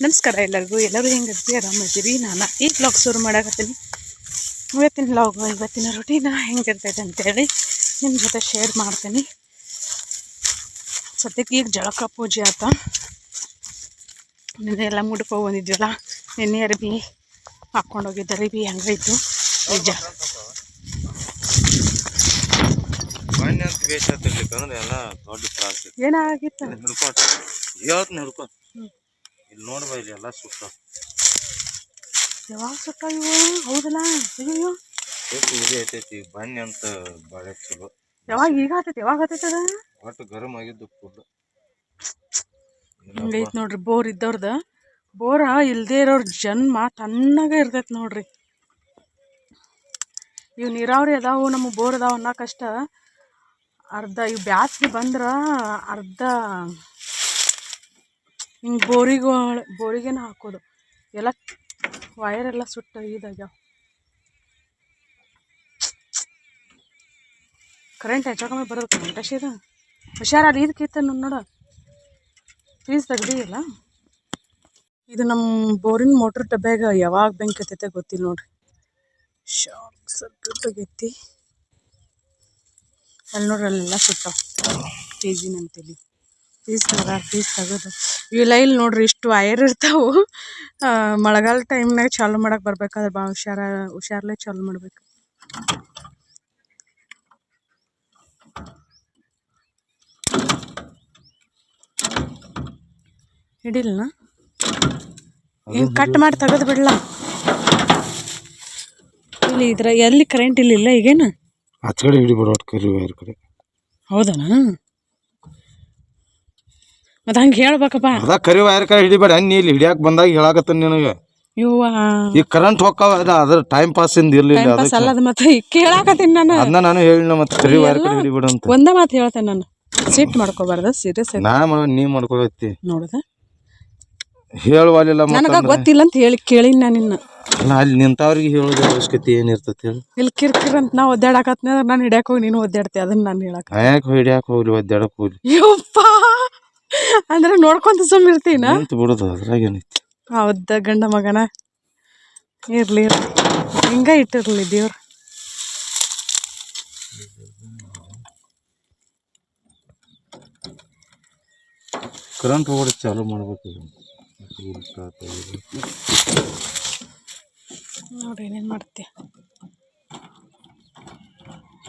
ನಮಸ್ಕಾರ ಎಲ್ಲರಿಗೂ. ಎಲ್ಲರೂ ಹೆಂಗಿದ್ರಿ? ಆರಾಮದಿರಿ? ನಾನು ಈ ವ್ಲಾಗ್ ಶುರು ಮಾಡಾಕತ್ತೀನಿ. ಇವತ್ತಿನ ವ್ಲಾಗ್, ಇವತ್ತಿನ ರೂಟೀನ ಹೆಂಗಿರ್ತೈತೆ ಅಂತೇಳಿ ನಿಮ್ಮ ಜೊತೆ ಶೇರ್ ಮಾಡ್ತೀನಿ. ಸದ್ಯಕ್ಕೆ ಈಗ ಜಳಕ ಪೂಜೆ ಆತ. ನಿನ್ನೆ ಎಲ್ಲ ಮುಡ್ಕೊ ಬಂದಿದ್ವಲ್ಲ, ನಿನ್ನೆ ಅರ್ಬಿ ಹಾಕ್ಕೊಂಡೋಗಿದ್ದ ಅರ್ಬಿ ಹಂಗಾಯ್ತು ನಿಜ. ಏನಾಗಿತ್ತು ಇಲ್ಲಿ ನೋಡ್ಬ, ಇಲ್ಲಿ ಎಲ್ಲ ಸುತ್ತ ಯಾವಾಗ ಸುತ್ತ ಇವು? ಹೌದಲ್ಲ, ಅಯ್ಯೋ ಉರಿ ಐತೈತಿ. ಬನ್ನಿ ಅಂತ ಬಾಳೆ ಚಲೋ. ಯಾವಾಗ ಈಗ ಆತೈತಿ? ಯಾವಾಗ ಆತೈತಿ ಅದ? ಒಟ್ಟು ಗರಂ ಆಗಿದ್ದು ಫುಲ್ ಹಿಂಗೈತಿ ನೋಡ್ರಿ. ಬೋರ್ ಇದ್ದವ್ರದ, ಬೋರ ಇಲ್ದೇ ಇರೋರ್ ಜನ್ಮ ತಣ್ಣಗೆ ಇರ್ತೈತಿ ನೋಡ್ರಿ. ಇವು ನೀರಾವರಿ ಅದಾವು, ನಮಗೆ ಬೋರ್ ಅದಾವ ಅನ್ನೋಕಷ್ಟ. ಅರ್ಧ ಇವು ಬ್ಯಾಸ್ಗೆ ಬಂದ್ರ ಅರ್ಧ ಹಿಂಗೆ ಬೋರಿಗೇನ ಹಾಕೋದು. ಎಲ್ಲ ವೈರೆಲ್ಲ ಸುಟ್ಟ ಇದಾಗ್ಯಾವ. ಕರೆಂಟ್ ಹೆಚ್ಚಾಕಮ್ಮಿ ಬರೋದು ಕರೆಂಟ್ ಅಷ್ಟೇದ. ಹುಷಾರಲ್ಲಿ ಇದಕ್ಕಿತ್ತ ನೋಡ, ಫೀಸ್ ತೆಗ್ದಿಲ್ಲ. ಇದು ನಮ್ಮ ಬೋರಿನ ಮೋಟ್ರ್ ಡಬ್ಬ್ಯಾಗ ಯಾವಾಗ ಬೆಂಕಿ ಹತ್ತೈತೆ ಗೊತ್ತಿಲ್ಲ ನೋಡ್ರಿ. ಶಾರ್ಟ್ ಸರ್ಕ್ಯೂಟ್ ಆಗೈತಿ ಅಲ್ಲಿ ನೋಡ್ರಿ. ಅಲ್ಲೆಲ್ಲ ಸುಟ್ಟಾವ ಫೀಸಿನಂತೇಳಿ. ಫೀಸ್ ತೆಗೋದು ಇವೆಲ್ಲ. ಇಲ್ಲಿ ನೋಡ್ರಿ ಇಷ್ಟು ವೈರ್ ಇರ್ತಾವು. ಮಳೆಗಾಲ ಟೈಮ್ನಾಗ ಚಾಲು ಮಾಡಕ್ಕೆ ಬರ್ಬೇಕಾದ್ರೆ ಭಾಳ ಹುಷಾರ್ಲೆ ಚಾಲು ಮಾಡ್ಬೇಕು. ಹಿಡಿಲ್ಲ, ಹಿಂಗೆ ಕಟ್ ಮಾಡಿ ತೆಗೆದು ಬಿಡಲ್ಲ. ಇಲ್ಲಿ ಇದ್ರ ಎಲ್ಲಿ ಕರೆಂಟ್ ಇಲ್ಲ ಈಗೇನು? ಆ ಕಡೆ ಹಿಡಿಬಿಡು, ಒಟ್ಟು ಕರಿ ವೈರ್ ಕಡೆ. ಹೌದಾ? ಮತ್ತೆ ಹಂಗೆ ಹೇಳ್ಬೇಕಪ್ಪ. ಅದ ಕರಿ ವೈರ್ ಕಡೆ ಹಿಡಿಬೇಡ. ನೀ ಇಲ್ಲಿ ಹಿಡಿಯಾಕ ಬಂದಾಗ ಹೇಳಾಕತ್ತ ನಿನಗೆ. ಇವ್ವ ಈಗ ಕರೆಂಟ್ ಹೋಗ್ತಾವ, ಅದ್ರ ಟೈಮ್ ಪಾಸ್ ಇಂದ ಇರ್ಲಿಲ್ಲ. ಅಲ್ಲದ ಮತ್ತೆ ಕೇಳಾಕತ್ತೀನಿ ನಾನು. ಅದನ್ನ ನಾನು ಹೇಳಿಲ್ಲ, ಮತ್ತೆ ಕರಿ ವೈರ್ ಕಡೆ ಹಿಡಿಬೇಡ ಅಂತ. ಒಂದ ಮಾತು ಹೇಳ್ತೇನೆ ನಾನು, ಸಿಟ್ ಮಾಡ್ಕೋಬಾರ್ದ. ಸೀರಿಯಸ್ ನಾ ನೀ ಮಾಡ್ಕೊಳತ್ತಿ ನೋಡುದ. ಹೇಳುವಲ್ಲ, ನನಗ ಗೊತ್ತಿಲ್ಲ ಅಂತ ಹೇಳಿ ಕೇಳಿನ ನಾನು. ಇನ್ನ ಅಲ್ಲ, ಅಲ್ಲಿ ನಿಂತವ್ರಿಗೆ ಹೇಳೋದು ಅವಶ್ಯಕತೆ ಏನಿರ್ತತಿ ಹೇಳಿ. ಇಲ್ಲಿ ಕಿರ್ಕಿರ್ ಅಂತ ನಾವು ಒದ್ದಾಡಕತ್ನ, ನಾನು ಹಿಡಿಯಾಕ ಹೋಗಿ ನೀನು ಒದ್ದಾಡ್ತಿ. ಅದನ್ನ ನಾನು ಹೇಳಕ ಯಾಕೆ ಹಿಡಿಯಾಕ ಹೋಗ್ಲಿ, ಒದ್ದಾಡಕ್ ಹೋಗ್ಲಿ. ಯಪ್ಪ ಅಂದ್ರೆ ನೋಡ್ಕೊಂತ ಸುಮ್ಮ ಇರ್ತೀನ ಅಂತ ಬಿಡೋದು, ಅದ್ರಾಗ ಏನೈತಿ. ಹೌದ, ಗಂಡ ಮಗನ ಇರ್ಲಿ ಹಿಂಗ ಇಟ್ಟಿರ್ಲಿ ದೇವ್ರ. ಕರೆಂಟ್ ಹೋಗೋದು ಚಾಲು ಮಾಡ್ಬೇಕು ನೋಡ್ರಿ. ಏನೇನು ಮಾಡ್ತೀಯ?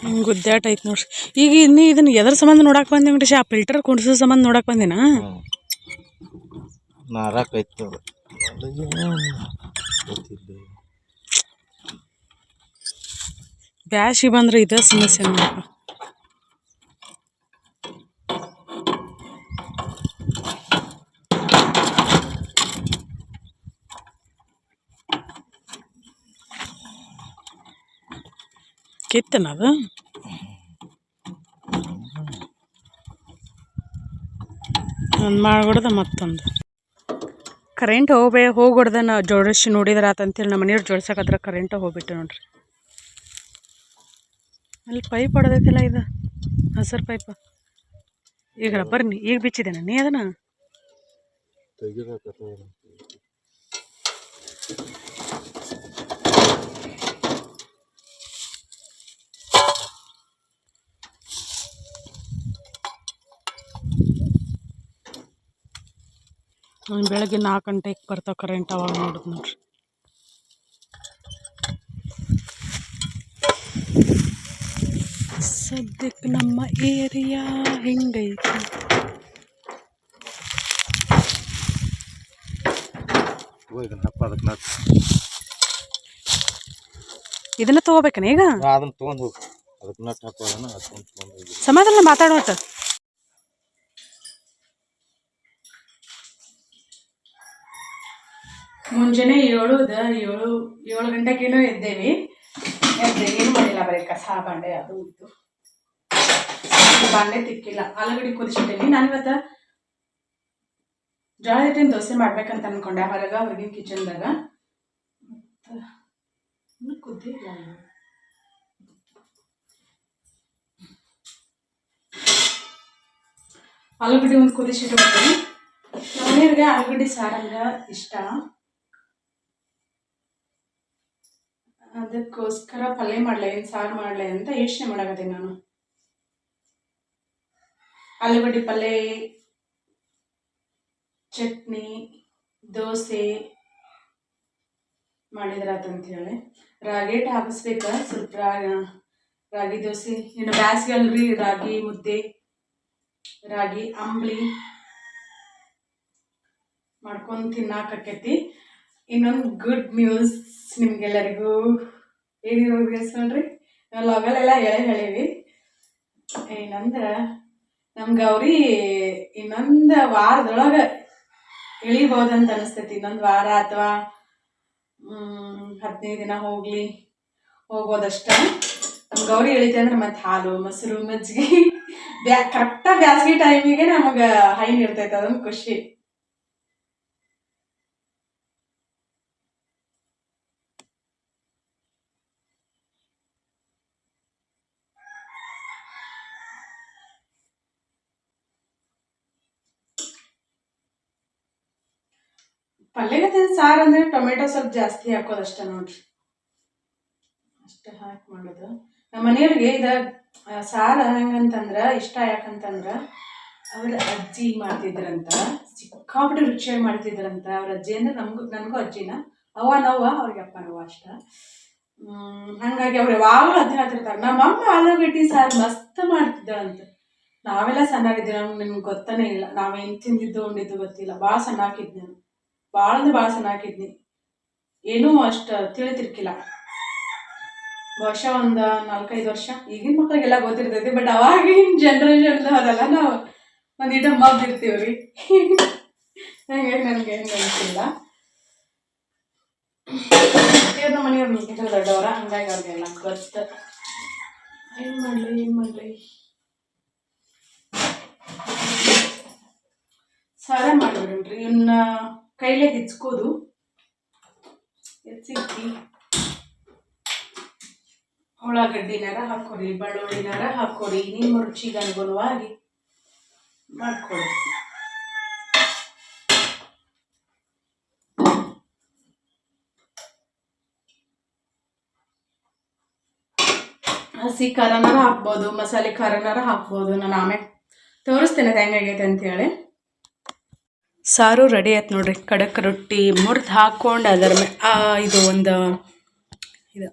ಹಿಂಗೆ ಗುದ್ದಾಟ ಐತೆ ನೋಡ್ರಿ. ಈಗ ನೀ ಇದನ್ನ ಎದ್ರ ಸಂಬಂಧ ನೋಡಕ್ ಬಂದಿ ವೆಂಕಟೇಶ? ಆ ಫಿಲ್ಟರ್ ಕುಣಿಸೋ ಸಂಬಂಧ ನೋಡಕ್ ಬಂದಿನ? ನಾರಾಕೈತಿ. ಬ್ಯಾಸಿ ಬಂದ್ರೆ ಇದ ಸಮಸ್ಯೆ ನೋಡಪ್ಪ. ಕಿತ್ತನದು ಒಂದು ಮಾಡ್ಕೊಡ್ದ. ಮತ್ತೊಂದು ಕರೆಂಟ್ ಹೋಗ್ಬಿಡ್ದ. ನಾ ಜೋಡಿಸಿ ನೋಡಿದ್ರೆ ಆತಂತೇಳಿ ನಮ್ಮ ಮನೆಯವ್ರು ಜೋಡ್ಸಕತ್ರ ಕರೆಂಟ್ ಹೋಗ್ಬಿಟ್ಟು ನೋಡ್ರಿ. ಅಲ್ಲಿ ಪೈಪ್ ಹೊಡೆದೈತಿಲ್ಲ, ಇದು ಹಸಿರು ಪೈಪ್. ಈಗ ರಬ್ಬರ್ ಈಗ ಬಿಚ್ಚಿದೇನ ನೀ ಅದನ್ನ? ಬೆಳಗ್ಗೆ 4 ಗಂಟೆಗೆ ಬರ್ತಾವ ಕರೆಂಟ್. ಅವಾಗ ನೋಡುದು ನೋಡ್ರಿ. ಸದ್ಯಕ್ಕೆ ನಮ್ಮ ಏರಿಯಾ ಹೆಂಗೈತಿ? ಇದನ್ನ ತಗೋಬೇಕನ ಈಗ? ಅದನ್ನ ತಗೊಂಡ್ ಹೋಗಿ ಅದಕ್ಕೆ ನಟ್ ಹಾಕೋದನ್ನ ಸಮಾಧಾನ ಮಾತಾಡೋಟ. ಮುಂಜಾನೆ 7 ಗಂಟೆಗೇನೋ ಎದ್ದೇವಿ. ಏನು ಮಾಡಿಲ್ಲ, ಬರೀ ಕಸ ಬಾಂಡೆ ಅದು ಇತ್ತು. ಬಾಂಡೆ ತಿಕ್ಕಿಲ್ಲ. ಆಲೂಗಡ್ಡೆ ಕುದಿಸಿಟ್ಟೇನಿ. ನಾನಿವತ್ತು ಜೋಳದ ಹಿಟ್ಟಿನ ದೋಸೆ ಮಾಡ್ಬೇಕಂತ ಅನ್ಕೊಂಡೆ. ಹೊರಗ ಹೊರಗಿನ ಕಿಚನ್ದಾಗ ಕುದ್ದಿಲ್ಲ. ಆಲೂಗಡ್ಡೆ ಒಂದು ಕುದಿಸಿಟ್ಬಿಡ್ತೀನಿ. ನಮ್ಮನೆಯವ್ರಿಗೆ ಆಲೂಗಡ್ಡೆ ಸಾರಂದ್ರೆ ಇಷ್ಟ, ಅದಕ್ಕೋಸ್ಕರ ಪಲ್ಯ ಮಾಡಲೆ ಏನು ಸಾರು ಮಾಡಲೆ ಅಂತ ಯೋಚನೆ ಮಾಡಕತ್ತೀನಿ ನಾನು. ಆಲೂಗಡ್ಡೆ ಪಲ್ಯ, ಚಟ್ನಿ, ದೋಸೆ ಮಾಡಿದ್ರಾತಂತ ಹೇಳಿ ರಾಗಿ ಹಿಟ್ಟು ಹಾಕಿಸ್ಬೇಕು. ಸ್ವಲ್ಪ ರಾಗಿ ದೋಸೆ, ಇನ್ನು ಬ್ಯಾಸ್ಗೆ ಅಲ್ರಿ, ರಾಗಿ ಮುದ್ದೆ, ರಾಗಿ ಅಂಬ್ಲಿ ಮಾಡ್ಕೊಂಡು ತಿನ್ನಾಕಕ್ಕೈತಿ. ಇನ್ನೊಂದು ಗುಡ್ ನ್ಯೂಸ್ ನಿಮ್ಗೆಲ್ಲರಿಗೂ ಏನಿರೋದು ಗೆಸ್ ನೋಡ್ರಿ. ನಾವು ಲಾಗಲ್ಲೆಲ್ಲ ಹೇಳೀವಿ. ಏನಂದ್ರೆ ನಮ್ಮ ಗೌರಿ ಇನ್ನೊಂದು ವಾರದೊಳಗೆ ಇಳಿಬೋದಂತ ಅನಿಸ್ತೈತಿ. ಇನ್ನೊಂದು ವಾರ ಅಥವಾ 15 ದಿನ ಹೋಗ್ಬೋದಷ್ಟ. ನಮ್ಮ ಗೌರಿ ಇಳಿತೆ ಅಂದ್ರೆ ಮತ್ತೆ ಹಾಲು, ಮೊಸರು, ಮಜ್ಜಿಗೆ ಕರೆಕ್ಟಾಗಿ ಬ್ಯಾಸ್ಗೆ ಟೈಮಿಗೆ ನಮಗೆ ಹೈನ್ ಇರ್ತೈತೆ. ಅದೊಂದು ಖುಷಿ. ಪಲ್ಯಗತ್ತೆ ಸಾರು ಅಂದರೆ ಟೊಮೆಟೊ ಸ್ವಲ್ಪ ಜಾಸ್ತಿ ಹಾಕೋದಷ್ಟ ನೋಡ್ರಿ, ಅಷ್ಟು ಹಾಕಿ ಮಾಡೋದು. ನಮ್ಮ ಮನೆಯವ್ರಿಗೆ ಇದು ಸಾರು ಹೆಂಗಂತಂದ್ರೆ ಇಷ್ಟ. ಯಾಕಂತಂದ್ರೆ ಅವ್ರ ಅಜ್ಜಿ ಮಾಡ್ತಿದ್ರಂತ, ಸಿಕ್ಕಾಪಟ್ಟೆ ರುಚಿಯಾಗಿ ಮಾಡ್ತಿದ್ರಂತ. ಅವ್ರ ಅಜ್ಜಿ ಅಂದ್ರೆ ನನಗೂ ಅಜ್ಜಿನ, ಅವ್ವ ಅವ್ರಿಗೆ ಅಪ್ಪನವ್ವ ಅಷ್ಟ. ಹಾಗಾಗಿ ಅವ್ರು ಯಾವಾಗಲೂ ಅದೇ ಹೇಳ್ತಿರ್ತಾರೆ, ನಮ್ಮಮ್ಮ ಆಲೂಗಡ್ಡೆ ಸಾರು ಮಸ್ತ್ ಮಾಡ್ತಿದ್ದಳಂತ. ನಾವೆಲ್ಲ ಸಣ್ಣಾಗಿದ್ದೆ, ನಿಮ್ಗೆ ಗೊತ್ತಾನೇ ಇಲ್ಲ, ನಾವೇನು ತಿಂದಿದ್ದು ಉಂಡಿದ್ದು ಗೊತ್ತಿಲ್ಲ. ಭಾಳ ಸಣ್ಣ ಹಾಕಿದ್ನಿ ನಾನು, ಭಾಳ ಅಂದ್ರೆ ಭಾಳ ಸಣ್ಣ ಹಾಕಿದ್ನಿ. ಏನೂ ಅಷ್ಟು ತಿಳಿತಿರ್ಕಿಲ್ಲ. ಬಹುಶಃ ಒಂದು 4-5 ವರ್ಷ. ಈಗಿನ ಮಕ್ಳಿಗೆಲ್ಲ ಗೊತ್ತಿರ್ತೈತಿ, ಬಟ್ ಅವಾಗಿನ ಜನ್ರೇಷನ್ ಅದೆಲ್ಲ ನಾವು ಒಂದಿಟ ಮಗ್ದಿರ್ತೀವ್ರಿ. ಹಂಗಾಗಿ ನನಗೆ ಏನು ಅನಿಸಿಲ್ಲ. ಇವ್ರು ನಮ್ಮ ಮನೆಯವ್ರು ಮಿಕ್ಕಿದ್ರು ದೊಡ್ಡವರ, ಹಂಗಾಗಿ ಅವ್ರಿಗೆಲ್ಲ ಗೊತ್ತು. ಏನು ಮಾಡಲಿ ಸಾರ ಮಾಡಿಬಿಡ್ರಿ. ಇವನ್ನ ಕೈಲೇ ಹೆಚ್ಕೋದು, ಹೆಚ್ಚಿಕ್ಕಿ ಉಳ್ಳಾಗಡ್ಡಿನಾರ ಹಾಕೋರಿ, ಬೆಳ್ಳುಳ್ಳಿನಾರ ಹಾಕೋರಿ, ನಿಮ್ಮ ರುಚಿಗೆ ಅನುಗುಣವಾಗಿ ಮಾಡ್ಕೊಳ್ಳಿ. ಹಸಿ ಖಾರನಾರ ಹಾಕ್ಬೋದು, ಮಸಾಲೆ ಖಾರನಾರ ಹಾಕ್ಬೋದು. ನಾನು ಆಮೇಲೆ ತೋರಿಸ್ತೇನೆ ಹೆಂಗಾಗೈತೆ ಅಂತೇಳಿ. ಸಾರು ರೆಡಿ ಆಯ್ತು ನೋಡ್ರಿ. ಕಡಕ್ ರೊಟ್ಟಿ ಮುರ್ದು ಹಾಕ್ಕೊಂಡು ಅದರ ಇದು ಒಂದು ಇದು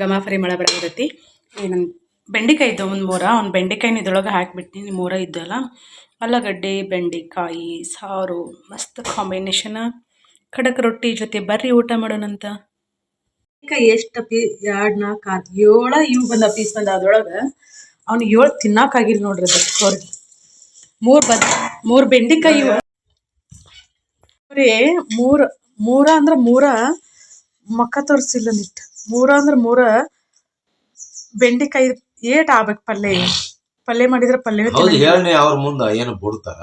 ಘಮ ಫ್ರೈ ಮಾಡ ಬರ್ತೈತಿ. ಏನಂತ ಬೆಂಡೆಕಾಯಿ ಇದ್ದವು ಒಂದು ಬೆಂಡೆಕಾಯಿನ ಇದ್ರೊಳಗೆ ಹಾಕಿಬಿಟ್ಟು 3 ಇದ್ದಲ್ಲ. ಆಲೂಗಡ್ಡೆ, ಬೆಂಡೆಕಾಯಿ ಸಾರು ಮಸ್ತ್ ಕಾಂಬಿನೇಷನ್. ಖಡಕ್ ರೊಟ್ಟಿ ಜೊತೆ ಬರ್ರಿ ಊಟ ಮಾಡೋಣಂತ. ಎಷ್ಟು 2, 4, 6, 7 ಇವು ಬಂದ ಪೀಸ್ ಬಂದ. ಅದ್ರೊಳಗೆ ಅವ್ನು 7 ತಿನ್ನೋಕ್ಕಾಗಿಲ್ಲ ನೋಡ್ರಿ. ಅದಕ್ಕೆ ಅವ್ರಿಗೆ 3 ಬೆಂಡೆಕಾಯಿ ಮೂರ ಅಂದ್ರೆ 3 ಮಕ್ಕ ತೋರಿಸಿಲ್ಲ ನಿಟ್ಟು. 3 ಅಂದ್ರೆ 3 ಬೆಂಡೆಕಾಯಿ ಏಟ್ ಆಗ್ಬೇಕು. ಪಲ್ಯ ಮಾಡಿದ್ರೆ ಪಲ್ಯ ಅವ್ರ ಮುಂದ ಏನು ಬಿಡ್ತಾರ,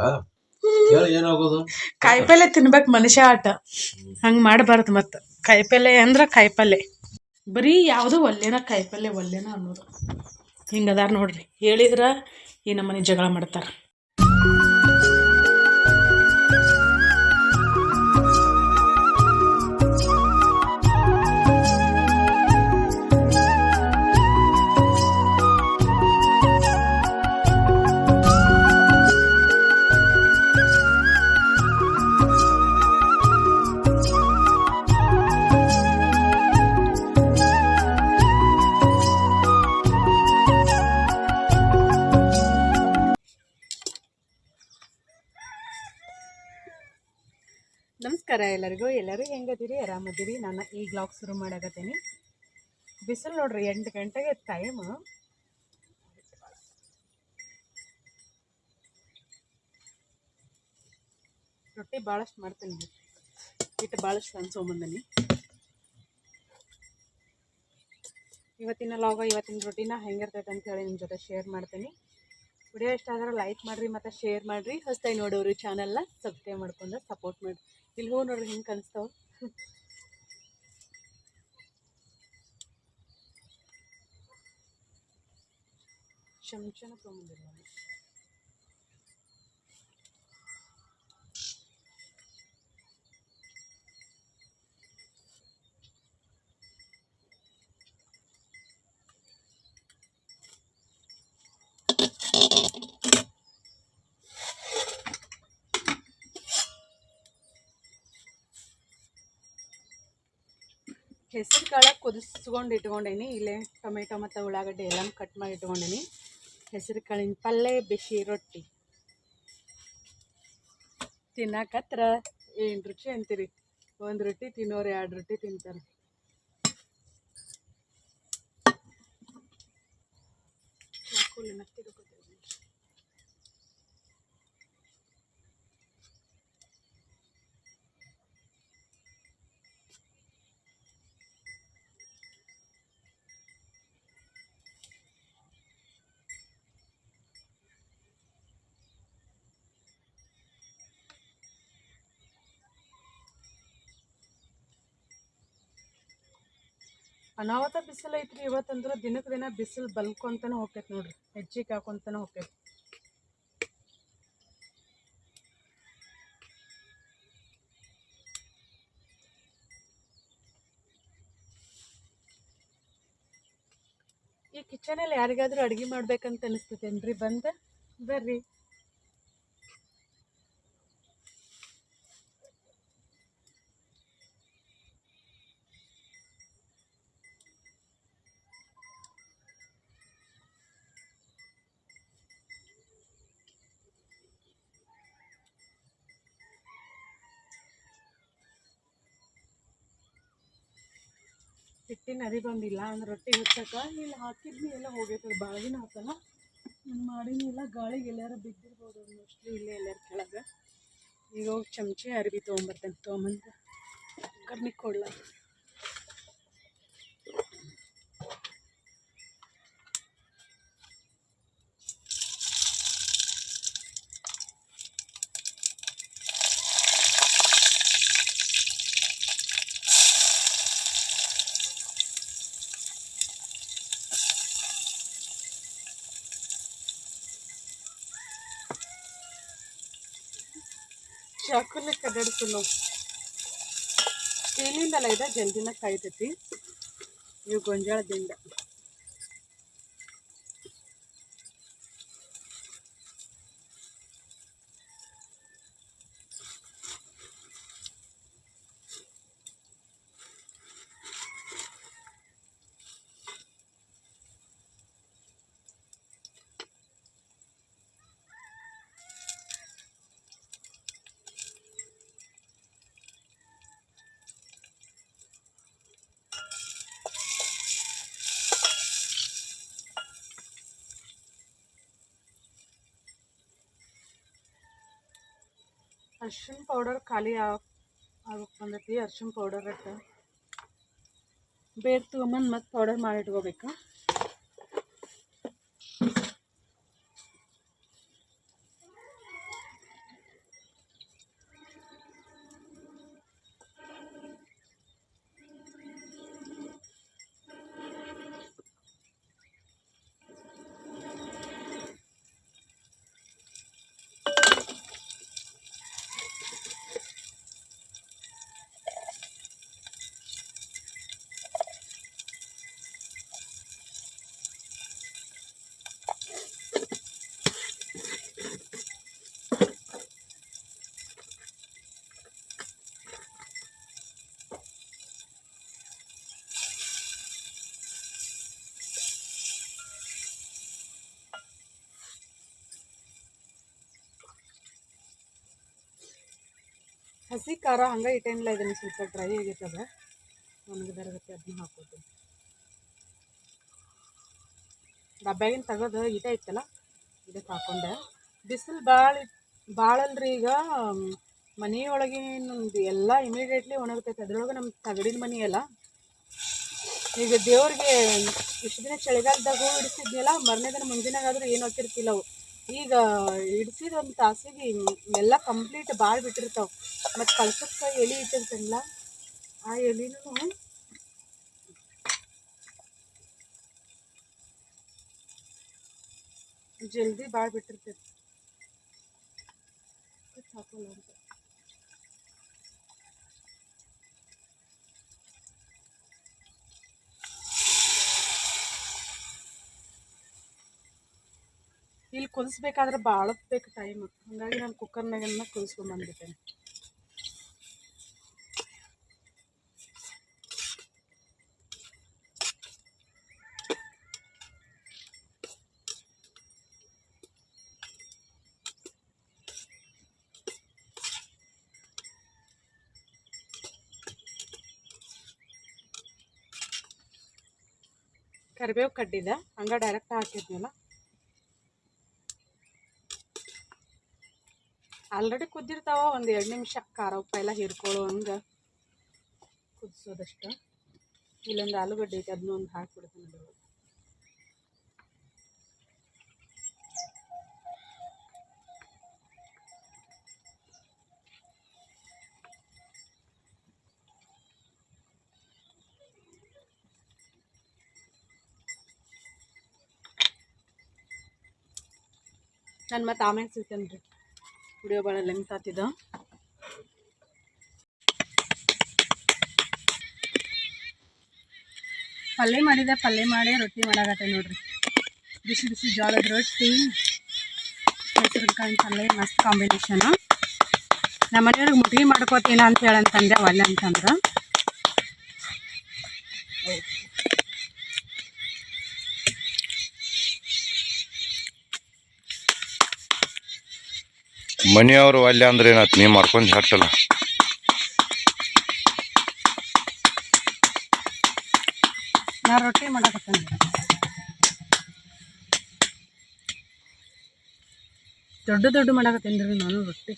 ಕಾಯಿಪಲ್ಲೆ ತಿನ್ಬೇಕು ಮನುಷ್ಯ ಆಟ. ಹಂಗೆ ಮಾಡಬಾರ್ದು. ಮತ್ತು ಕಾಯಿಪಲ್ಲೆ ಅಂದ್ರೆ ಕಾಯಿಪಲ್ಲೆ ಬರೀ ಯಾವುದು ಕಾಯಿಪಲ್ಲೆ ಅನ್ನೋದು. ಹಿಂಗದಾರ ನೋಡ್ರಿ. ಹೇಳಿದ್ರ ಈ ನಮ್ಮನೆ ಜಗಳ ಮಾಡ್ತಾರೆ. ನಮಸ್ಕಾರ ಎಲ್ಲರಿಗೂ ಹೆಂಗದಿರಿ? ಆರಾಮದಿರಿ? ನಾನು ಈ ಬ್ಲಾಗ್ ಶುರು ಮಾಡಾಕತ್ತೀನಿ. ಬಿಸಿಲು ನೋಡ್ರಿ, 8 ಗಂಟೆಗೆ ಟೈಮ್. ರೊಟ್ಟಿ ಭಾಳಷ್ಟು ಮಾಡ್ತೀನಿ, ಹಿಟ್ಟು ಭಾಳಷ್ಟು ಅನ್ಸೋಂಬಂದನಿ. ಇವತ್ತಿನ ರೊಟ್ಟಿನ ಹೆಂಗಿರ್ತೈತೆ ಅಂತೇಳಿ ನಿಮ್ಮ ಜೊತೆ ಶೇರ್ ಮಾಡ್ತೀನಿ. ವಿಡಿಯೋ ಇಷ್ಟ ಆದ್ರೆ ಲೈಕ್ ಮಾಡಿರಿ ಮತ್ತು ಶೇರ್ ಮಾಡಿರಿ. ಹೊಸ್ದಾಗಿ ನೋಡೋರು ಚಾನಲ್ನ ಸಬ್ಸ್ಕ್ರೈಬ್ ಮಾಡ್ಕೊಂಡು ಸಪೋರ್ಟ್ ಮಾಡಿರಿ. ಇಲ್ಲಿ ಹೂ ನೋಡ್ರಿ ಹಿಂಗೆ ಕಾಣಿಸ್ತಾವ. ಚಮಚನ ತೊಗೊಂಡಿಲ್ಲ. ಹೆಸರು ಕಾಳು ಕುದಿಸ್ಕೊಂಡು ಇಟ್ಕೊಂಡೇನಿ. ಇಲ್ಲೇ ಟೊಮೆಟೊ ಮತ್ತು ಉಳ್ಳಾಗಡ್ಡೆ ಎಲ್ಲ ಕಟ್ ಮಾಡಿ ಇಟ್ಕೊಂಡೇನಿ. ಹೆಸರು ಕಾಳಿನ ಪಲ್ಯ, ಬಿಸಿ ರೊಟ್ಟಿ ತಿನ್ನಕತ್ರ ಏನು ರುಚಿ ಅಂತೀರಿ. ಒಂದು ರೊಟ್ಟಿ ತಿನ್ನೋರು 2 ರೊಟ್ಟಿ ತಿಂತಾರೆ. ಅನಾಹುತ ಬಿಸಿಲು ಐತ್ರಿ ಇವತ್ತಂದ್ರೆ. ದಿನಕ್ಕೆ ದಿನ ಬಿಸಿಲು ಬಲ್ಕೊಂತನೂ ಹೋಗ್ತೈತೆ ನೋಡ್ರಿ, ಹೆಚ್ಚಿಗೆ ಹಾಕೊಂತನೂ ಹೋಗ್ತೈತೆ. ಈ ಕಿಚನಲ್ಲಿ ಯಾರಿಗಾದ್ರೂ ಅಡುಗೆ ಮಾಡ್ಬೇಕಂತ ಅನಿಸ್ತೈತೇನ್ರಿ? ಬರ್ರಿ. ಹಿಟ್ಟಿನ ಅರಿ ಬಂದಿಲ್ಲ ಅಂದ್ರೆ ರೊಟ್ಟಿ ಹಚ್ಚಕ್ಕ ಇಲ್ಲಿ ಹಾಕಿದ್ನಿ ಎಲ್ಲ ಹೋಗೈತದ. ಭಾಳ ದಿನ ಆತಲ್ಲ ನಾನು ಮಾಡಿನಿ. ಎಲ್ಲ ಗಾಳಿಗೆ ಎಲ್ಲಾರು ಬಿದ್ದಿರ್ಬೋದು ಮೋಸ್ಟ್ಲಿ, ಇಲ್ಲೇ ಎಲ್ಲಾರು ಕೆಳಗೆ. ಈಗ ಹೋಗಿ ಚಮಚೆ ಅರಿವಿ ತೊಗೊಂಬಂದು ಕರ್ನಿಗೆ ಕೊಡ್ಲ. ಚಾಕುಲಿ ಕಡ್ಡಾಡ್ಸಲು ಸ್ಟೀಲಿಂದಲ್ಲ ಇದೆ, ಜಲ್ದಿನ ಕಾಯ್ತೈತಿ. ಇವು ಗೊಂಜಾಳದಿಂದ. ಅರ್ಶಿಣ ಪೌಡರ್ ಖಾಲಿ ಆಗಕ್ಕೆ ಬಂದೈತಿ. ಅರ್ಶಿಣ ಪೌಡರ್ ಅಟ್ಟ ಬೇರೆ ತೊಗೊಂಬಂದು ಮತ್ತು ಪೌಡರ್ ಮಾಡಿ ಇಟ್ಕೋಬೇಕು. ಹಸಿ ಖಾರ ಹಂಗೆ ಇಟ್ಟೇನಿಲ್ಲ, ಇದನ್ನು ಸ್ವಲ್ಪ ಡ್ರೈ ಆಗೈತದ, ಒಣಗದರಗತ್ತೆ ಅದನ್ನ ಹಾಕೋದು. ಡಬ್ಬ್ಯಾಗಿನ ತೆಗೆದು ಇದೇ ಐತಲ್ಲ ಇದಕ್ಕೆ ಹಾಕೊಂಡೆ. ಬಿಸಿಲು ಭಾಳಲ್ರಿ ಈಗ. ಮನೆಯೊಳಗಿನೊಂದು ಎಲ್ಲ ಇಮಿಡಿಯೇಟ್ಲಿ ಒಣಗ್ತೈತೆ. ಅದ್ರೊಳಗೆ ನಮ್ಮ ತಗಡಿನ ಮನೆ ಅಲ್ಲ. ಈಗ ದೇವ್ರಿಗೆ ಇಷ್ಟು ದಿನ ಚಳಿಗಾಲದಾಗ ಹೂ ಇಡಿಸಿದ್ನಲ್ಲ, ಮರನೇ ದಿನ ಮುಂದಿನಾಗಾದ್ರೂ ಏನು ಹಾಕಿರ್ತಿಲ್ಲ ಅವು. ಈಗ ಇಡಿಸಿದ ಒಂದು ತಾಸಿಗೆ ಎಲ್ಲ ಕಂಪ್ಲೀಟ್ ಭಾಳ ಬಿಟ್ಟಿರ್ತಾವೆ. ಮತ್ತು ಕಳ್ಸಕ್ಕೆ ಎಲೆ ಇಟ್ಟಿರ್ತೇನಲ್ಲ, ಆ ಎಲೆನೂ ಜಲ್ದಿ ಭಾಳ ಬಿಟ್ಟಿರ್ತೈತಿ. ಹಾಕೋಲ್ಲ ಅಂತ ಇಲ್ಲಿ ಕುದಿಸ್ಬೇಕಾದ್ರೆ ಭಾಳ ಬೇಕು ಟೈಮ್. ಹಾಗಾಗಿ ನಾನು ಕುಕ್ಕರ್ನಾಗೆಲ್ಲ ಕುದಿಸ್ಕೊಂಡ್ಬಂದ್ಬಿಟ್ಟೇನೆ. ಕರಿಬೇವು ಕಡ್ಡಿದ ಹಂಗ ಡೈರೆಕ್ಟ್ ಹಾಕಿದ್ನಲ್ಲ. ಆಲ್ರೆಡಿ ಕುದ್ದಿರ್ತಾವ. ಒಂದು 2 ನಿಮಿಷ ಖಾರ ಉಪ್ಪ ಎಲ್ಲ ಹೀರ್ಕೊಳ್ಳೋ ಹಂಗೆ ಕುದಿಸೋದಷ್ಟು. ಇಲ್ಲೊಂದು ಆಲೂಗಡ್ಡೆ ಐತೆ, ಅದನ್ನೂ ಒಂದು ಹಾಕಿಬಿಡ್ತೀನಿ. ನಾನು ಮತ್ತೆ ಆಮೇಲೆ ಸಿಗ್ತೇನೆ ರೀ. ವಿಡಿಯೋ ಭಾಳ ಲೆಂತ್ ಆಗ್ತಿದ್ದ. ಪಲ್ಯ ಮಾಡಿದೆ, ಪಲ್ಯ ಮಾಡಿ ರೊಟ್ಟಿ ಮಾಡಾಕತ್ತೆ ನೋಡ್ರಿ. ಬಿಸಿ ಬಿಸಿ ಜೋಳದ ರೊಟ್ಟಿ, ಹೆಸರುಕಾಯಿ ಪಲ್ಯ, ಮಸ್ತ್ ಕಾಂಬಿನೇಷನು. ನಮ್ಮ ಮನೆಯವ್ರಿಗೆ ಮುಟ್ಗಿ ಮಾಡ್ಕೋತೀನ ಅಂತ ಹೇಳಂತಂದೆ, ಒಳ್ಳೆ ಅಂತಂದ್ರೆ. ಮನೆಯವರು ಅಲ್ಲೇ ಅಂದ್ರೆ ಏನಾಯ್ತು, ನೀ ಮಾಡ್ಕೊಂಡು ಹಾಕ್ತಲ್ಲ. ನಾ ರೊಟ್ಟಿ ಮಾಡಾಕತ್ತೇನೆ. ದೊಡ್ಡ ದೊಡ್ಡ ಮಾಡಾಕತ್ತೇನೆ ರೀ ನಾನು ರೊಟ್ಟಿ.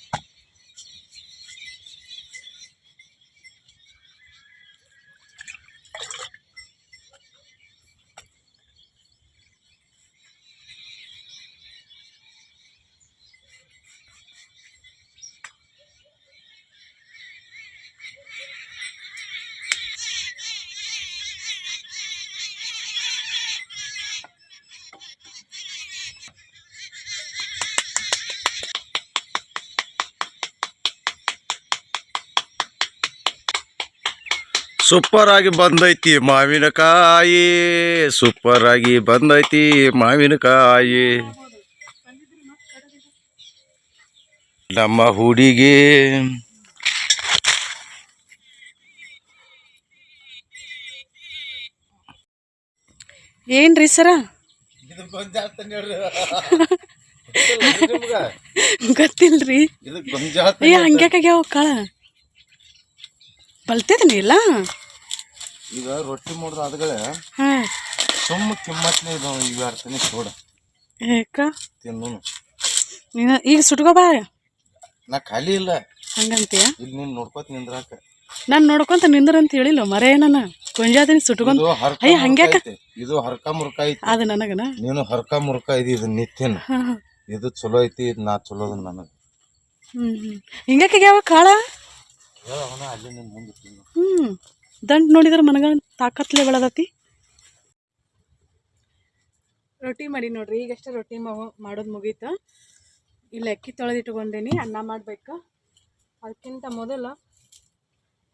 ಸೂಪರ್ ಆಗಿ ಬಂದೈತಿ ಮಾವಿನಕಾಯಿ, ಸೂಪರ್ ಆಗಿ ಬಂದೈತಿ ಮಾವಿನಕಾಯಿ. ನಮ್ಮ ಹುಡುಗಿ ಏನ್ರಿ ಸರ? ಗೊತ್ತಿಲ್ರಿ. ಏ ಹಂಗ್ಯಾಕಾಗ್ಯಾವ ಕಾಳ ಬಲ್ತಿದನಿ ಇಲ್ಲ. ಈಗ ರೊಟ್ಟಿ ಮಾಡಿದ ಆದ್ಗಳೇ ಹಾಂ ಸುಮ್ಮ ಕಿಮ್ಮತ್ನೇ ಇದಾವ. ಈಗ ಅರ್ಥನೇ ಸೋಡ ಏಕ ತಿನ್ನು. ನೀನು ಈಗ ಸುಟ್ಕೋಬಾ. ನಾ ಖಾಲಿ ಇಲ್ಲ ಹಂಗಂತೀಯ? ಇಲ್ಲಿ ನೀನು ನೋಡ್ಕೋತ ನಿಂದ್ರಾಕ. ನಾನು ನೋಡ್ಕೊಂತ ನಿಂದ್ರಂತ ಹೇಳಿಲ್ಲ ಮರೇ. ನಾನು ಕೊಂಜಾದಿನಿ ಸುಟ್ಕೊಂತ. ಅಯ್ಯ ಹಂಗ್ಯಾಕ? ಇದು ಹರ್ಕ ಮುರ್ಕ ಐತಿ. ಅದು ನನಗನ ನೀನು ಹರ್ಕ ಮುರ್ಕ ಐತಿ. ಇದು ನಿತ್ಯನ ಇದು ಚಲೋ ಐತಿ. ಇದು ನಾ ಚಲೋದ ನನಗೆ. ಹಿಂಗ್ಯಾಕಾಗ್ಯಾವ ಕಾಳ? ಅಲ್ಲಿ ನಿನ್ ಮುಂದೆ ತಿನ್ನು. ದಂಟ್ ನೋಡಿದ್ರೆ ಮನಗ ತಾಕತ್ಲೆ ಬೆಳದತಿ. ರೊಟ್ಟಿ ಮಾಡಿ ನೋಡ್ರಿ. ಈಗಷ್ಟೇ ರೊಟ್ಟಿ ಮಾಡೋದು ಮುಗೀತು. ಇಲ್ಲಿ ಅಕ್ಕಿ ತೊಳೆದಿಟ್ಕೊಂಡೇನಿ, ಅನ್ನ ಮಾಡ್ಬೇಕು. ಅದಕ್ಕಿಂತ ಮೊದಲು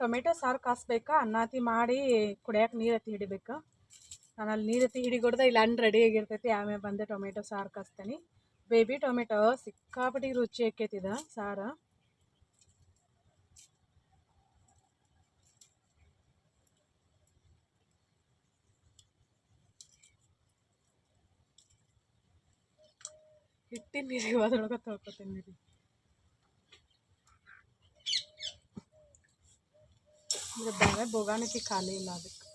ಟೊಮೆಟೊ ಸಾರು ಕಾಸ್ಬೇಕು. ಅನ್ನಾತಿ ಮಾಡಿ ಕುಡಿಯೋಕೆ ನೀರು ಹತ್ತಿ ಹಿಡಿಬೇಕು. ನಾನು ಅಲ್ಲಿ ನೀರು ಹತ್ತಿ ಹಿಡಿಗೊಡ್ದೆ ಇಲ್ಲಿ ಅನ್ನ ರೆಡಿ ಆಗಿರ್ತೈತಿ. ಆಮೇಲೆ ಬಂದೆ ಟೊಮೆಟೊ ಸಾರು ಕಾಸ್ತೀನಿ. ಬೇಬಿ ಟೊಮೆಟೊ ಸಿಕ್ಕಾಪಟ್ಟಿ ರುಚಿ ಆಕೈತಿದ ಸಾರು. ಹಿಟ್ಟಿನ ನೀರಿಗೆ ಅದ್ರೊಳಗೆ ತೊಳ್ಕೊತೀನಿ ರೀ. ಬೇರೆ ಬೋಗಾಣಿಕೆ ಖಾಲಿ ಇಲ್ಲ ಅದಕ್ಕೆ.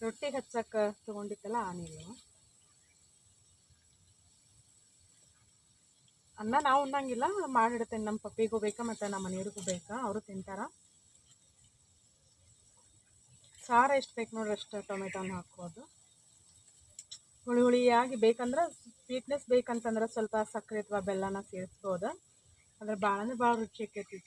ರೊಟ್ಟಿ ಹಚ್ಚಕ್ಕೆ ತೊಗೊಂಡಿತ್ತಲ್ಲ ಆ ನೀರು. ಅನ್ನ ನಾವು ಉಣ್ಣಂಗಿಲ್ಲ, ಮಾಡಿಡ್ತೇನೆ. ನಮ್ಮ ಪಪ್ಪಿಗೂ ಬೇಕಾ ಮತ್ತು ನಮ್ಮ ಮನೆಯವ್ರಿಗೂ ಬೇಕಾ, ಅವರು ತಿಂತಾರ. ಸಾರು ಎಷ್ಟು ಬೇಕು ನೋಡ್ರಿ ಅಷ್ಟು ಟೊಮೆಟೊನ ಹಾಕೋದು. ಹುಳಿ ಹುಳಿಯಾಗಿ ಬೇಕಂದ್ರೆ, ಸ್ವೀಟ್ನೆಸ್ ಬೇಕಂತಂದ್ರೆ ಸ್ವಲ್ಪ ಸಕ್ಕರೆ ಅಥವಾ ಬೆಲ್ಲನ ಸೇರಿಸ್ಬೋದು. ಅಂದ್ರೆ ಭಾಳ ರುಚಿ ಆಕೈತಿ.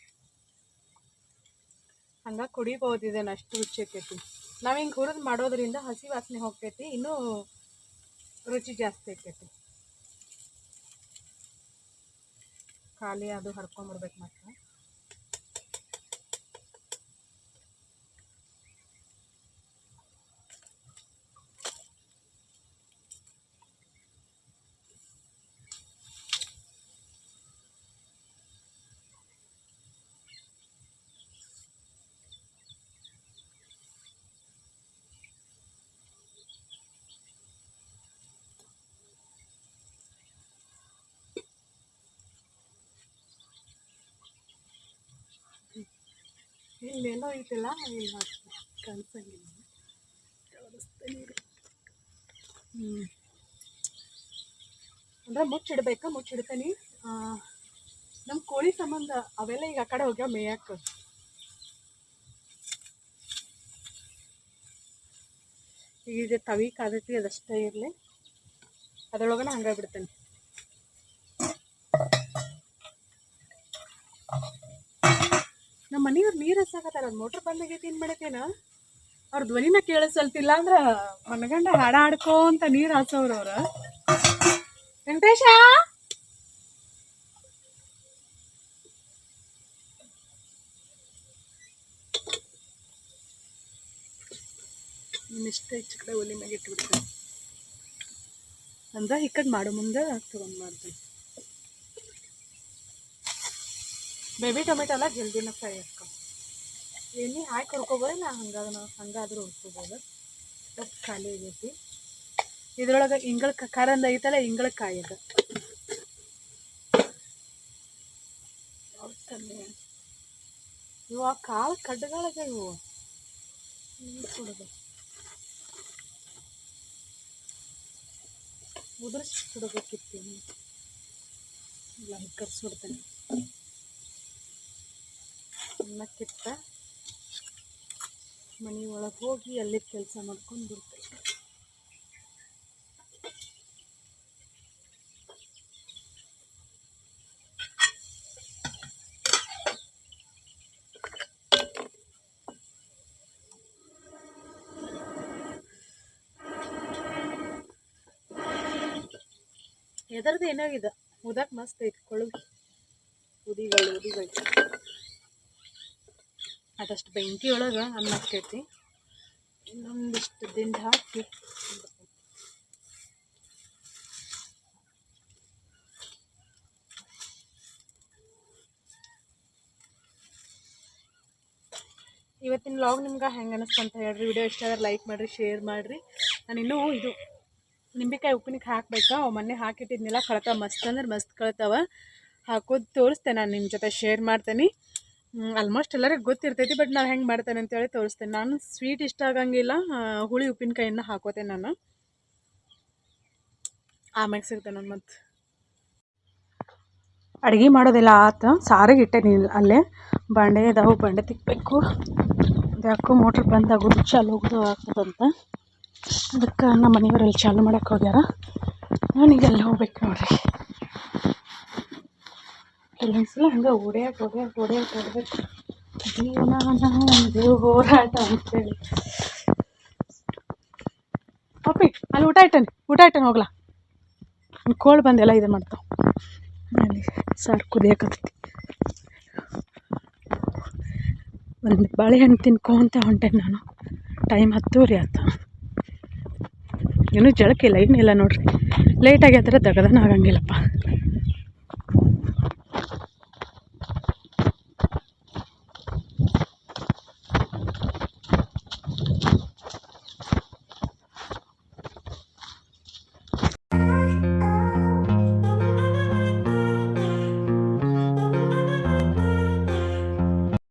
ಹಂಗೆ ಕುಡಿಬೋದು. ಇದನ್ನು ಅಷ್ಟು ರುಚಿ ಆಕೈತಿ. ನಾವು ಹಿಂಗೆ ಹುರಿದು ಮಾಡೋದ್ರಿಂದ ಹಸಿ ವಾಸನೆ ಹೋಗ್ತೈತಿ, ಇನ್ನೂ ರುಚಿ ಜಾಸ್ತಿ ಆಕೈತಿ. ಖಾಲಿ ಅದು ಹರ್ಕೊಂಬಿಡ್ಬೇಕು ಮತ್ತೆ. ಇಲ್ಲೇನೋ ಐತಿಲ್ಲ ಇಲ್ಲ ಕಾಣಿಸಂಗಿಲ್ಲ ಅಂದ್ರೆ ಮುಚ್ಚಿಡ್ತೀನಿ ನಮ್ಮ ಕೋಳಿ ಸಂಬಂಧ ಅವೆಲ್ಲ ಈಗ ಆ ಕಡೆ ಹೋಗ್ಯಾವ ಮೇಯಕ್ಕೆ. ಈಗ ತವಿ ಕಾದೈತಿ ಅದಷ್ಟೇ ಇರಲಿ, ಅದರೊಳಗನ ಹಂಗೆ ಬಿಡ್ತೇನೆ. ನಮ್ಮ ಮನೆಯವ್ರು ನೀರು ಹಸಾಕತ್ತಾರ, ಅದು ಮೋಟ್ರ್ ಬಂದಾಗೈತಿ. ಏನು ಮಾಡತ್ತೇನ ಅವ್ರ ಧ್ವನಿನ ಕೇಳಿಸಲ್ತಿಲ್ಲ ಅಂದ್ರೆ ಮನಗಂಡ ಹಾಡ ಹಾಡ್ಕೋಂತ ನೀರು ಹಾಸೋರು ಅವ್ರು. ವೆಂಕಟೇಶ ಇನ್ನಿಷ್ಟ ಹೆಚ್ಚು ಕಡೆ ಒಲಿ ಮ್ಯಾಗ ಇಟ್ಬಿಡ್ತೀನಿ ಅಂದ್ರೆ ಈ ಕಡೆ ಮಾಡೋ ಮುಂದೆ ತೊಗೊಂಡು ಮಾಡ್ತೀನಿ. ಬೇಬಿ ಟೊಮೆಟೊ ಎಲ್ಲ ಜಲ್ದಿನ ಫ್ರೈ ಹಾಕೋ, ಎಣ್ಣೆ ಹಾಕಿ ಹುರ್ಕೋಬೋದಿಲ್ಲ, ಹಂಗಾದ್ರೂ ಹುರ್ಕೋಬೋದು. ಸ್ವಲ್ಪ ಖಾಲಿ ಆಗೈತಿ. ಇದ್ರೊಳಗೆ ಇಂಗಳ ಖಾರಂದ ಐತಲ್ಲ, ಇಂಗಳಕಾಯಿ ಅದು ಇವು ಕಾಳು ಕಡ್ಡುಗಳಾಗ ಇವು ಸುಡೋದು ಉದುರಿಸಿ ಸುಡಬೇಕಿತ್ತು. ಇಲ್ಲ ಹಿಕ್ಕರ್ ಸುಡ್ತೇನೆ. ಅನ್ನಕ್ಕಿತ್ತ ಮನೆ ಒಳಗೆ ಹೋಗಿ ಅಲ್ಲಿ ಕೆಲಸ ಮಾಡ್ಕೊಂಡು ಬಿಡ್ತೇನೆ. ಎದರದ್ದು ಏನಾಗಿದೆ ಉದಕ್ಕೆ ಮಸ್ತ್ ಐತಿ. ಕೊಳವಿ ಉದಿಗಳು ಅದಷ್ಟು ಬೆಂಕಿ ಒಳಗೆ ಅನ್ನ ಹಾಕೈತಿ. ಇನ್ನೊಂದಿಷ್ಟು ದಿಂಡು ಹಾಕಿ ಇವತ್ತಿನ ವ್ಲಾಗ್ ನಿಮ್ಗೆ ಹೆಂಗೆ ಅನಿಸ್ತು ಅಂತ ಹೇಳ್ರಿ. ವಿಡಿಯೋ ಇಷ್ಟ ಆದ್ರೆ ಲೈಕ್ ಮಾಡಿರಿ, ಶೇರ್ ಮಾಡಿರಿ. ನಾನು ಇನ್ನೂ ಇದು ನಿಂಬೆಕಾಯಿ ಉಪ್ಪಿನಕಾಯಿ ಹಾಕ್ಬೇಕಾ, ಮೊನ್ನೆ ಹಾಕಿಟ್ಟಿದ್ನೆಲ್ಲ ಕಳ್ತಾವ, ಮಸ್ತ್ ಅಂದ್ರೆ ಮಸ್ತ್ ಕಳ್ತಾವ. ಹಾಕೋದು ತೋರಿಸ್ತೇನೆ, ನಾನು ನಿಮ್ಮ ಜೊತೆ ಶೇರ್ ಮಾಡ್ತೇನೆ. ಆಲ್ಮೋಸ್ಟ್ ಎಲ್ಲರಿಗೂ ಗೊತ್ತಿರ್ತೈತಿ, ಬಟ್ ನಾನು ಹೆಂಗೆ ಮಾಡ್ತೇನೆ ಅಂತೇಳಿ ತೋರಿಸ್ತೇನೆ. ನಾನು ಸ್ವೀಟ್ ಇಷ್ಟ ಆಗಂಗಿಲ್ಲ, ಹುಳಿ ಉಪ್ಪಿನಕಾಯಿನ ಹಾಕೋತೇನೆ ನಾನು. ಆಮ್ಯಾಗ ಸಿಗ್ತೇನೆ ನಾನು. ಮತ್ತು ಅಡುಗೆ ಮಾಡೋದೆಲ್ಲ ಆತ, ಸಾರಿಗೆ ಇಟ್ಟೆ ನೀನು ಅಲ್ಲೇ ಬಾಂಡೆ ಇದಾವೆ, ಬಾಂಡೆ ತಿಕ್ಕಬೇಕು. ಯಾಕೋ ಮೋಟ್ರ್ ಬಂದ್ ಆಗೋದು ಚಾಲು ಹೋಗೋದು ಆಗ್ತದಂತ, ಅದಕ್ಕೆ ನಮ್ಮ ಮನೆಯವರೆಲ್ಲ ಚಾಲು ಮಾಡೋಕೆ ಹೋಗ್ಯಾರ. ನಾನೀಗೆಲ್ಲ ಹೋಗ್ಬೇಕು ನೋಡ್ರಿ. ಕೆಲವೊಂದ್ಸಲ ಹಂಗೆ ಓಡ್ಬೇಕು. ಜೀವನ ನಮ್ಮದು ಹೋರಾಟ ಅಂತೇಳಿ. ಅಪ್ಪಿ ಅಲ್ಲಿ ಊಟ ಇಟ್ಟೇನೆ ಹೋಗ್ಲಾ. ಕೋಳು ಬಂದೆಲ್ಲ ಇದು ಮಾಡ್ತಾವೆ. ಅಲ್ಲಿ ಸಾರು ಕುದಿಯಕತ್ತೈತಿ. ಒಂದು ಬಾಳೆಹಣ್ಣು ತಿನ್ಕೊಂತ ಹೊಂಟೇನೆ ನಾನು. ಟೈಮ್ 10:30 ಆಯ್ತು, ಇನ್ನೂ ಜಳಕಿಲ್ಲ, ಏನಿಲ್ಲ ನೋಡ್ರಿ. ಲೇಟಾಗಿ ಆದರೆ ದಗದನ ಆಗಂಗಿಲ್ಲಪ್ಪ.